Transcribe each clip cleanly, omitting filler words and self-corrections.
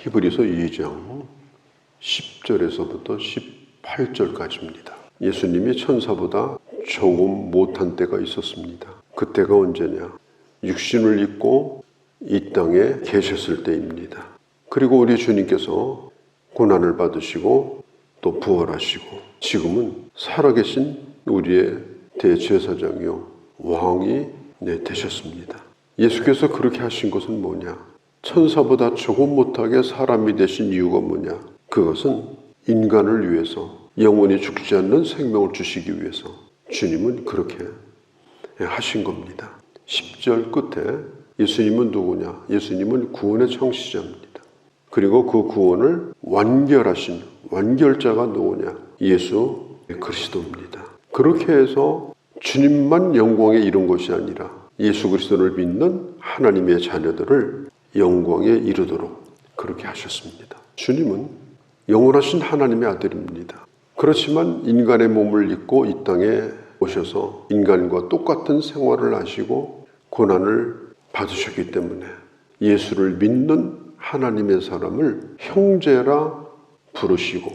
히브리서 2장 10절에서부터 18절까지입니다. 예수님이 천사보다 조금 못한 때가 있었습니다. 그때가 언제냐? 육신을 입고 이 땅에 계셨을 때입니다. 그리고 우리 주님께서 고난을 받으시고 또 부활하시고 지금은 살아계신 우리의 대제사장이요 왕이 되셨습니다. 예수께서 그렇게 하신 것은 뭐냐? 천사보다 조금 못하게 사람이 되신 이유가 뭐냐? 그것은 인간을 위해서 영원히 죽지 않는 생명을 주시기 위해서 주님은 그렇게 하신 겁니다. 10절 끝에 예수님은 누구냐? 예수님은 구원의 창시자입니다. 그리고 그 구원을 완결하신 완결자가 누구냐? 예수 그리스도입니다. 그렇게 해서 주님만 영광에 이른 것이 아니라 예수 그리스도를 믿는 하나님의 자녀들을 영광에 이르도록 그렇게 하셨습니다. 주님은 영원하신 하나님의 아들입니다. 그렇지만 인간의 몸을 입고 이 땅에 오셔서 인간과 똑같은 생활을 하시고 고난을 받으셨기 때문에 예수를 믿는 하나님의 사람을 형제라 부르시고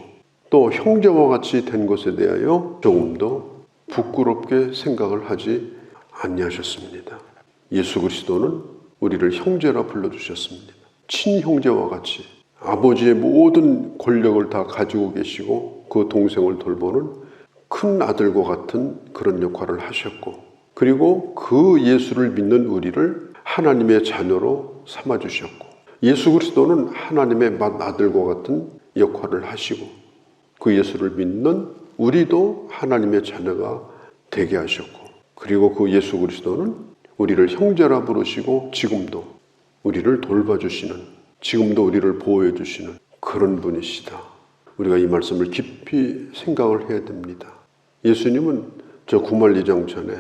또 형제와 같이 된 것에 대하여 조금 더 부끄럽게 생각을 하지 아니하셨습니다. 예수 그리스도는 우리를 형제라 불러주셨습니다. 친형제와 같이 아버지의 모든 권력을 다 가지고 계시고 그 동생을 돌보는 큰 아들과 같은 그런 역할을 하셨고 그리고 그 예수를 믿는 우리를 하나님의 자녀로 삼아주셨고 예수 그리스도는 하나님의 맏아들과 같은 역할을 하시고 그 예수를 믿는 우리도 하나님의 자녀가 되게 하셨고 그리고 그 예수 그리스도는 우리를 형제라 부르시고 지금도 우리를 돌봐주시는 지금도 우리를 보호해 주시는 그런 분이시다. 우리가 이 말씀을 깊이 생각을 해야 됩니다. 예수님은 저 구말리장 전에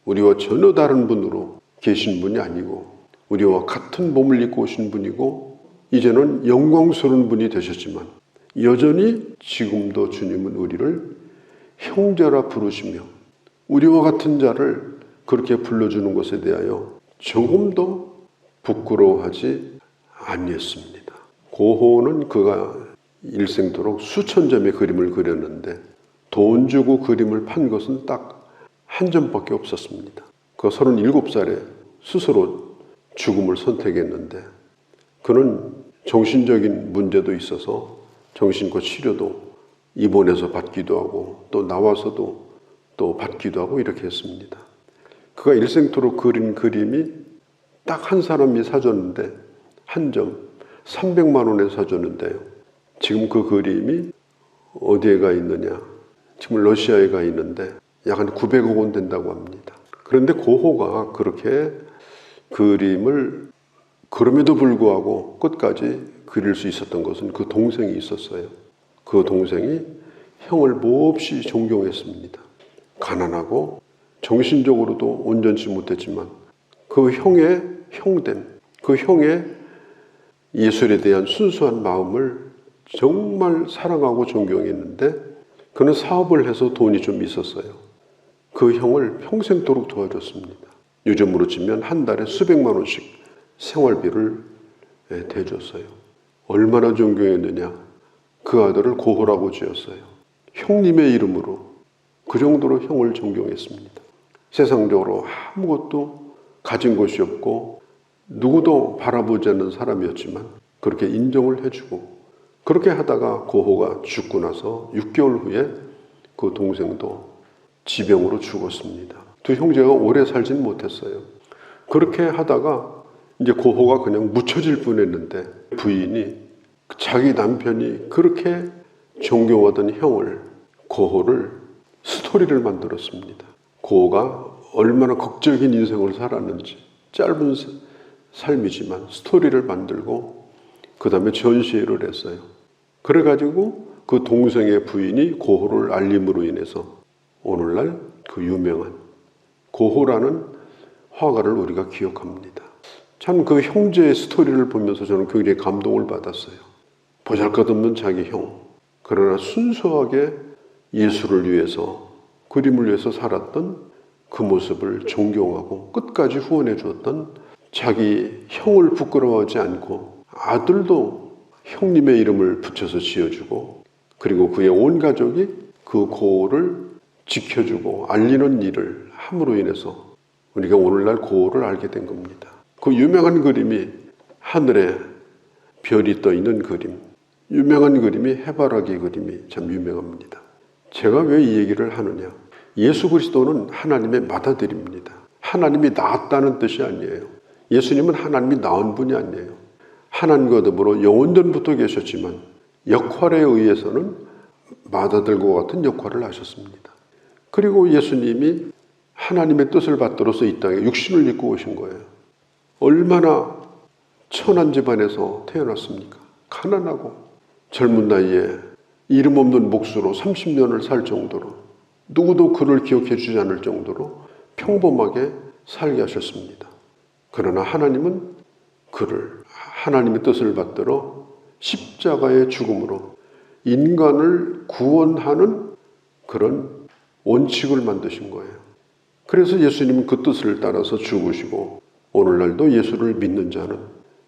우리와 전혀 다른 분으로 계신 분이 아니고 우리와 같은 몸을 입고 오신 분이고 이제는 영광스러운 분이 되셨지만 여전히 지금도 주님은 우리를 형제라 부르시며 우리와 같은 자를 그렇게 불러주는 것에 대하여 조금도 부끄러워하지 아니했습니다. 고호는 그가 일생토록 수천 점의 그림을 그렸는데 돈 주고 그림을 판 것은 딱 한 점밖에 없었습니다. 그 37살에 스스로 죽음을 선택했는데 그는 정신적인 문제도 있어서 정신과 치료도 입원해서 받기도 하고 또 나와서도 또 받기도 하고 이렇게 했습니다. 그가 일생토록 그린 그림이 딱 한 사람이 사줬는데 한 점 300만 원에 사줬는데요. 지금 그 그림이 어디에 가 있느냐? 지금 러시아에 가 있는데 약 한 900억 원 된다고 합니다. 그런데 고호가 그렇게 그림을 그럼에도 불구하고 끝까지 그릴 수 있었던 것은 그 동생이 있었어요. 그 동생이 형을 몹시 존경했습니다. 가난하고 정신적으로도 온전치 못했지만 그 형의 형됨, 그 형의 예술에 대한 순수한 마음을 정말 사랑하고 존경했는데 그는 사업을 해서 돈이 좀 있었어요. 그 형을 평생도록 도와줬습니다. 요즘으로 치면 한 달에 수백만 원씩 생활비를 대줬어요. 얼마나 존경했느냐. 그 아들을 고호라고 지었어요. 형님의 이름으로 그 정도로 형을 존경했습니다. 세상적으로 아무것도 가진 것이 없고 누구도 바라보지 않는 사람이었지만 그렇게 인정을 해주고 그렇게 하다가 고호가 죽고 나서 6개월 후에 그 동생도 지병으로 죽었습니다. 두 형제가 오래 살진 못했어요. 그렇게 하다가 이제 고호가 그냥 묻혀질 뻔했는데 부인이 자기 남편이 그렇게 존경하던 형을 고호를 스토리를 만들었습니다. 고호가 얼마나 극적인 인생을 살았는지 짧은 삶이지만 스토리를 만들고 그 다음에 전시회를 했어요. 그래가지고 그 동생의 부인이 고호를 알림으로 인해서 오늘날 그 유명한 고호라는 화가를 우리가 기억합니다. 참 그 형제의 스토리를 보면서 저는 굉장히 감동을 받았어요. 보잘것없는 자기 형, 그러나 순수하게 예수를 위해서 그림을 위해서 살았던 그 모습을 존경하고 끝까지 후원해 주었던 자기 형을 부끄러워하지 않고 아들도 형님의 이름을 붙여서 지어주고 그리고 그의 온 가족이 그 고을을 지켜주고 알리는 일을 함으로 인해서 우리가 오늘날 고을을 알게 된 겁니다. 그 유명한 그림이 하늘에 별이 떠 있는 그림, 유명한 그림이 해바라기 그림이 참 유명합니다. 제가 왜 이 얘기를 하느냐? 예수 그리스도는 하나님의 맏아들입니다. 하나님이 낳았다는 뜻이 아니에요. 예수님은 하나님이 낳은 분이 아니에요. 하나님과 더불어 영원전부터 계셨지만 역할에 의해서는 맏아들과 같은 역할을 하셨습니다. 그리고 예수님이 하나님의 뜻을 받들어서 이 땅에 육신을 입고 오신 거예요. 얼마나 천한 집안에서 태어났습니까? 가난하고 젊은 나이에 이름 없는 몫으로 30년을 살 정도로 누구도 그를 기억해 주지 않을 정도로 평범하게 살게 하셨습니다. 그러나 하나님은 그를 하나님의 뜻을 받들어 십자가의 죽음으로 인간을 구원하는 그런 원칙을 만드신 거예요. 그래서 예수님은 그 뜻을 따라서 죽으시고 오늘날도 예수를 믿는 자는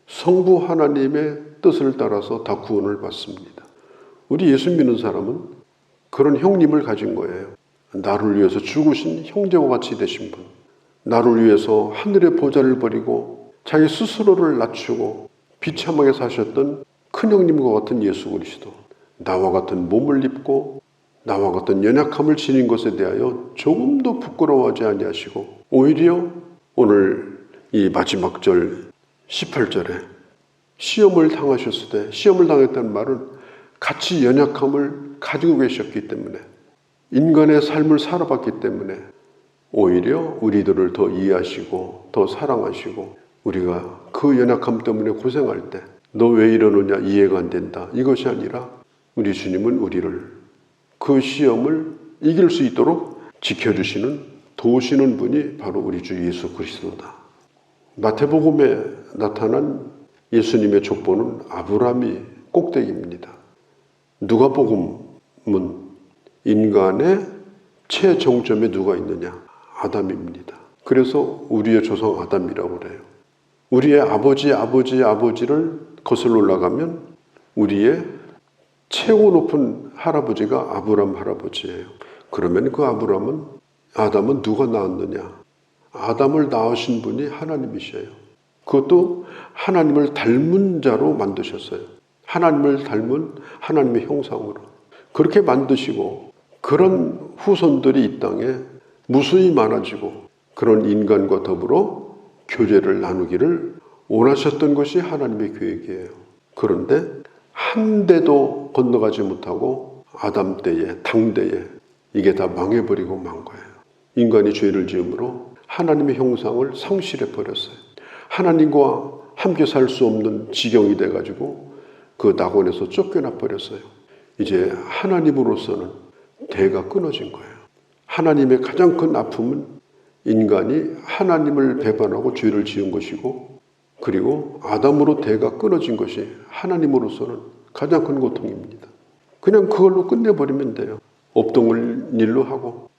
성부 하나님의 뜻을 따라서 다 구원을 받습니다. 우리 예수 믿는 사람은 그런 형님을 가진 거예요. 나를 위해서 죽으신 형제와 같이 되신 분, 나를 위해서 하늘의 보좌를 버리고 자기 스스로를 낮추고 비참하게 사셨던 큰형님과 같은 예수 그리스도, 나와 같은 몸을 입고 나와 같은 연약함을 지닌 것에 대하여 조금도 부끄러워하지 아니하시고 오히려 오늘 이 마지막 절 18절에 시험을 당하셨을 때, 시험을 당했다는 말은 같이 연약함을 가지고 계셨기 때문에 인간의 삶을 살아봤기 때문에 오히려 우리들을 더 이해하시고 더 사랑하시고 우리가 그 연약함 때문에 고생할 때 너 왜 이러느냐 이해가 안 된다 이것이 아니라 우리 주님은 우리를 그 시험을 이길 수 있도록 지켜주시는 도우시는 분이 바로 우리 주 예수 그리스도다. 마태복음에 나타난 예수님의 족보는 아브라함이 꼭대기입니다. 누가복음은 인간의 최정점에 누가 있느냐? 아담입니다. 그래서 우리의 조상 아담이라고 그래요. 우리의 아버지를 거슬러 올라가면 우리의 최고 높은 할아버지가 아브라함 할아버지예요. 그러면 그 아담은 누가 낳았느냐? 아담을 낳으신 분이 하나님이셔요. 그것도 하나님을 닮은 자로 만드셨어요. 하나님을 닮은 하나님의 형상으로. 그렇게 만드시고 그런 후손들이 이 땅에 무수히 많아지고 그런 인간과 더불어 교제를 나누기를 원하셨던 것이 하나님의 계획이에요. 그런데 한 대도 건너가지 못하고 아담 때에, 당대에 이게 다 망해버리고 만 거예요. 인간이 죄를 지음으로 하나님의 형상을 상실해 버렸어요. 하나님과 함께 살 수 없는 지경이 돼가지고 그 낙원에서 쫓겨나 버렸어요. 이제 하나님으로서는 대가 끊어진 거예요. 하나님의 가장 큰 아픔은 인간이 하나님을 배반하고 죄를 지은 것이고 그리고 아담으로 대가 끊어진 것이 하나님으로서는 가장 큰 고통입니다. 그냥 그걸로 끝내버리면 돼요. 없던 일로 하고.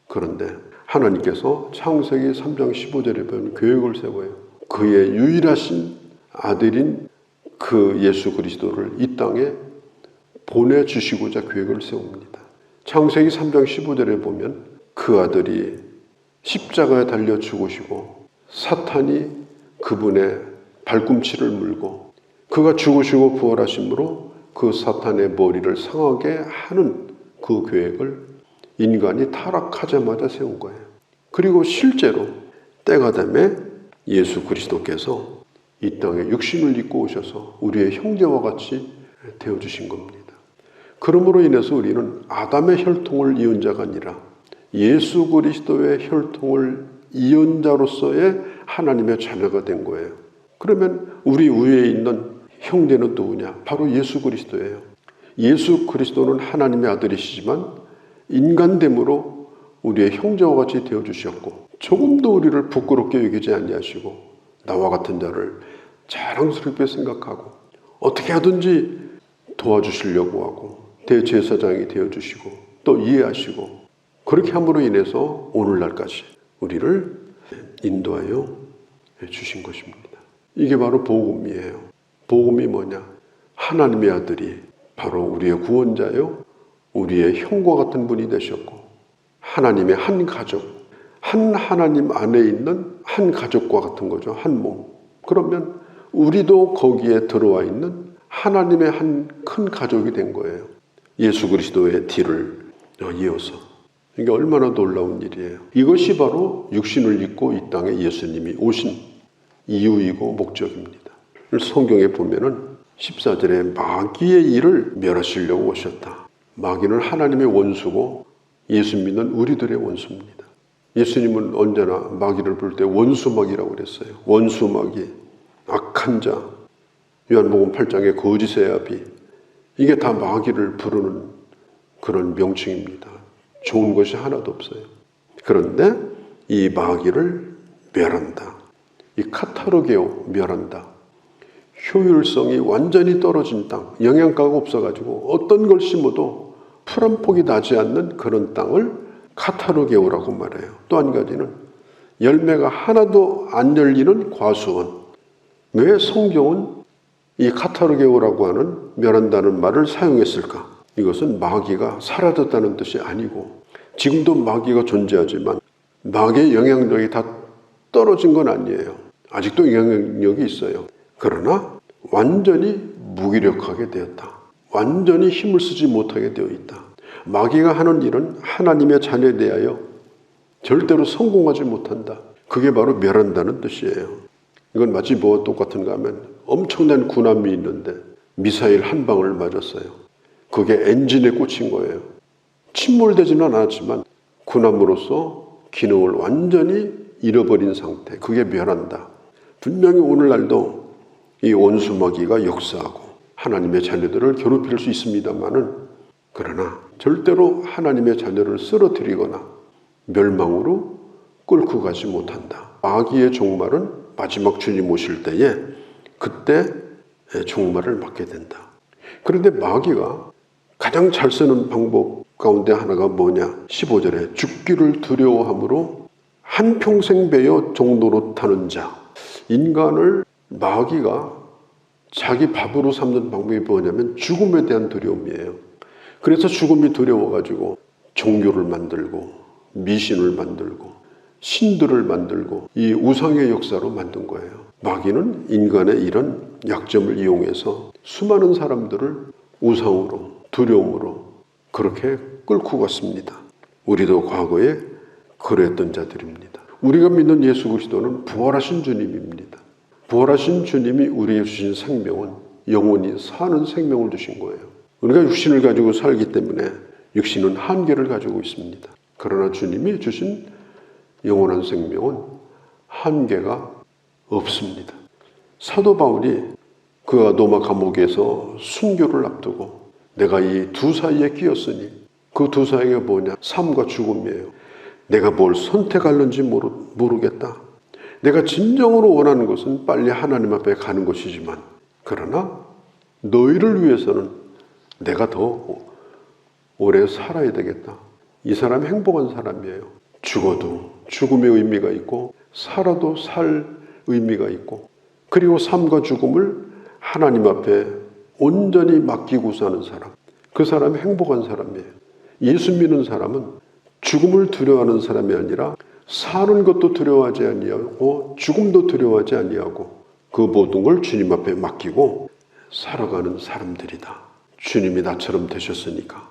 그런데 하나님께서 창세기 3장 15절에 보면 계획을 세워요. 그의 유일하신 아들인 그 예수 그리스도를 이 땅에 보내주시고자 계획을 세웁니다. 창세기 3장 15절에 보면 그 아들이 십자가에 달려 죽으시고 사탄이 그분의 발꿈치를 물고 그가 죽으시고 부활하심으로 그 사탄의 머리를 상하게 하는 그 계획을 인간이 타락하자마자 세운 거예요. 그리고 실제로 때가 되매 예수 그리스도께서 이 땅에 육신을 입고 오셔서 우리의 형제와 같이 되어주신 겁니다. 그러므로 인해서 우리는 아담의 혈통을 이은 자가 아니라 예수 그리스도의 혈통을 이은 자로서의 하나님의 자녀가 된 거예요. 그러면 우리 위에 있는 형제는 누구냐? 바로 예수 그리스도예요. 예수 그리스도는 하나님의 아들이시지만 인간됨으로 우리의 형제와 같이 되어주셨고 조금도 우리를 부끄럽게 여기지 아니하시고 나와 같은 자를 자랑스럽게 생각하고 어떻게 하든지 도와주시려고 하고 대제사장이 되어주시고 또 이해하시고 그렇게 함으로 인해서 오늘날까지 우리를 인도하여 주신 것입니다. 이게 바로 복음이에요. 복음이 뭐냐? 하나님의 아들이 바로 우리의 구원자요, 우리의 형과 같은 분이 되셨고, 하나님의 한 가족, 한 하나님 안에 있는 한 가족과 같은 거죠. 한 몸. 그러면 우리도 거기에 들어와 있는 하나님의 한 큰 가족이 된 거예요. 예수 그리스도의 뒤를 이어서. 이게 얼마나 놀라운 일이에요. 이것이 바로 육신을 입고 이 땅에 예수님이 오신 이유이고 목적입니다. 성경에 보면은 14절에 마귀의 일을 멸하시려고 오셨다. 마귀는 하나님의 원수고 예수 믿는 우리들의 원수입니다. 예수님은 언제나 마귀를 부를 때 원수마귀라고 그랬어요. 원수마귀, 악한 자, 요한복음 8장의 거짓의 아비, 이게 다 마귀를 부르는 그런 명칭입니다. 좋은 것이 하나도 없어요. 그런데 이 마귀를 멸한다. 이 카타르게오, 멸한다. 효율성이 완전히 떨어진 땅, 영양가가 없어가지고 어떤 걸 심어도 풀 한 폭이 나지 않는 그런 땅을 카타르게오라고 말해요. 또 한 가지는 열매가 하나도 안 열리는 과수원. 왜 성경은 이 카타르게오라고 하는 멸한다는 말을 사용했을까? 이것은 마귀가 사라졌다는 뜻이 아니고, 지금도 마귀가 존재하지만 마귀의 영향력이 다 떨어진 건 아니에요. 아직도 영향력이 있어요. 그러나 완전히 무기력하게 되었다. 완전히 힘을 쓰지 못하게 되어 있다. 마귀가 하는 일은 하나님의 자녀에 대하여 절대로 성공하지 못한다. 그게 바로 멸한다는 뜻이에요. 이건 마치 뭐와 똑같은가 하면 엄청난 군함이 있는데 미사일 한 방을 맞았어요. 그게 엔진에 꽂힌 거예요. 침몰되지는 않았지만 군함으로서 기능을 완전히 잃어버린 상태. 그게 멸한다. 분명히 오늘날도 이 원수마귀가 역사하고 하나님의 자녀들을 괴롭힐 수 있습니다만은, 그러나 절대로 하나님의 자녀를 쓰러뜨리거나 멸망으로 끌고 가지 못한다. 마귀의 종말은 마지막 주님 오실 때에 그때 종말을 맞게 된다. 그런데 마귀가 가장 잘 쓰는 방법 가운데 하나가 뭐냐? 15절에 죽기를 두려워함으로 한평생 배여 종로로 타는 자. 인간을 마귀가 자기 밥으로 삼는 방법이 뭐냐면 죽음에 대한 두려움이에요. 그래서 죽음이 두려워가지고 종교를 만들고 미신을 만들고 신들을 만들고 이 우상의 역사로 만든 거예요. 마귀는 인간의 이런 약점을 이용해서 수많은 사람들을 우상으로, 두려움으로 그렇게 끌고 갔습니다. 우리도 과거에 그랬던 자들입니다. 우리가 믿는 예수 그리스도는 부활하신 주님입니다. 부활하신 주님이 우리에게 주신 생명은 영원히 사는 생명을 주신 거예요. 우리가 육신을 가지고 살기 때문에 육신은 한계를 가지고 있습니다. 그러나 주님이 주신 영원한 생명은 한계가 없습니다. 사도 바울이 그가 로마 감옥에서 순교를 앞두고 내가 이 두 사이에 끼었으니, 그 두 사이가 뭐냐? 삶과 죽음이에요. 내가 뭘 선택할는지 모르겠다. 내가 진정으로 원하는 것은 빨리 하나님 앞에 가는 것이지만, 그러나 너희를 위해서는 내가 더 오래 살아야 되겠다. 이 사람이 행복한 사람이에요. 죽어도 죽음의 의미가 있고 살아도 살 의미가 있고, 그리고 삶과 죽음을 하나님 앞에 온전히 맡기고 사는 사람, 그 사람이 행복한 사람이에요. 예수 믿는 사람은 죽음을 두려워하는 사람이 아니라 사는 것도 두려워하지 아니하고 죽음도 두려워하지 아니하고 그 모든 걸 주님 앞에 맡기고 살아가는 사람들이다. 주님이 나처럼 되셨으니까.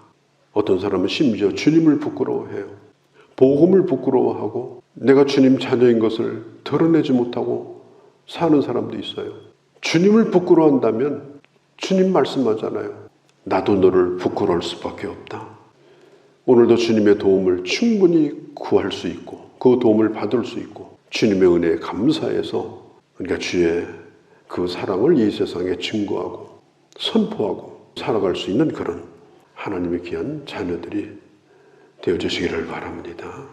어떤 사람은 심지어 주님을 부끄러워해요. 복음을 부끄러워하고 내가 주님 자녀인 것을 드러내지 못하고 사는 사람도 있어요. 주님을 부끄러워한다면 주님 말씀하잖아요. 나도 너를 부끄러울 수밖에 없다. 오늘도 주님의 도움을 충분히 구할 수 있고 그 도움을 받을 수 있고 주님의 은혜에 감사해서 우리가 주의 그 사랑을 이 세상에 증거하고 선포하고 살아갈 수 있는 그런 하나님의 귀한 자녀들이 되어주시기를 바랍니다.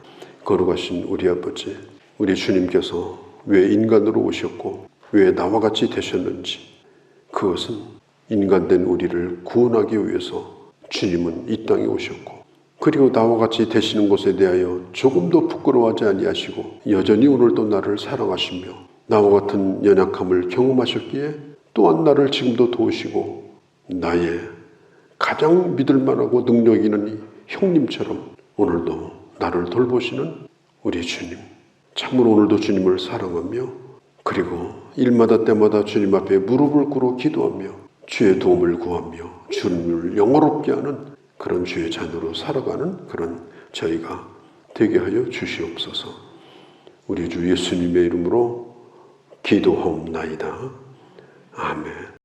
거룩하신 우리 아버지, 우리 주님께서 왜 인간으로 오셨고 왜 나와 같이 되셨는지, 그것은 인간된 우리를 구원하기 위해서 주님은 이 땅에 오셨고, 그리고 나와 같이 되시는 것에 대하여 조금도 부끄러워하지 아니하시고 여전히 오늘도 나를 사랑하시며 나와 같은 연약함을 경험하셨기에 또한 나를 지금도 도우시고 나의 가장 믿을 만하고 능력 있는 이 형님처럼 오늘도 나를 돌보시는 우리 주님, 참으로 오늘도 주님을 사랑하며 그리고 일마다 때마다 주님 앞에 무릎을 꿇어 기도하며 주의 도움을 구하며 주님을 영화롭게 하는 그런 주의 자녀로 살아가는 그런 저희가 되게 하여 주시옵소서. 우리 주 예수님의 이름으로 기도하옵나이다. 아멘.